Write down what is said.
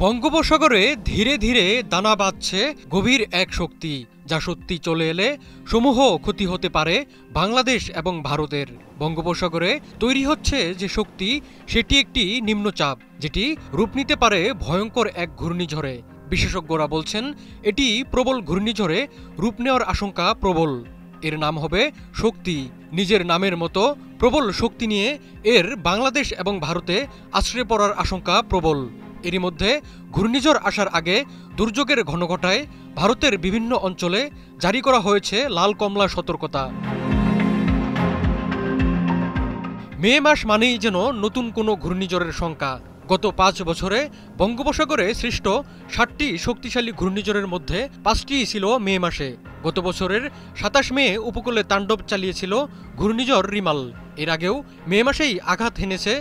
বঙ্গোপসাগরে ধীরে ধীরে দানা বাঁধছে গভীর এক শক্তি, যা সত্যি চলে এলে সমূহ ক্ষতি হতে পারে বাংলাদেশ এবং ভারতের। বঙ্গোপসাগরে তৈরি হচ্ছে যে শক্তি, সেটি একটি নিম্নচাপ, যেটি রূপ নিতে পারে ভয়ঙ্কর এক ঘূর্ণিঝড়ে। বিশেষজ্ঞরা বলছেন এটি প্রবল ঘূর্ণিঝড়ে রূপ নেওয়ার আশঙ্কা প্রবল। এর নাম হবে শক্তি। নিজের নামের মতো প্রবল শক্তি নিয়ে এর বাংলাদেশ এবং ভারতে আছড়ে পড়ার আশঙ্কা প্রবল। এরই মধ্যে ঘূর্ণিঝড় আসার আগে দুর্যোগের ঘনঘটায় ভারতের বিভিন্ন অঞ্চলে জারি করা হয়েছে লাল কমলা সতর্কতা। মে মাস মানেই যেন নতুন কোনো ঘূর্ণিঝড়ের শঙ্কা। গত ৫ বছরে বঙ্গোপসাগরে সৃষ্ট ৭টি শক্তিশালী ঘূর্ণিঝড়ের মধ্যে ৫টি ছিল মে মাসে। গত বছরের ২৭ মে উপকূলে তাণ্ডব চালিয়েছিল ঘূর্ণিঝড় রিমাল। এর আগেও মে মাসেই আঘাত হেনেছে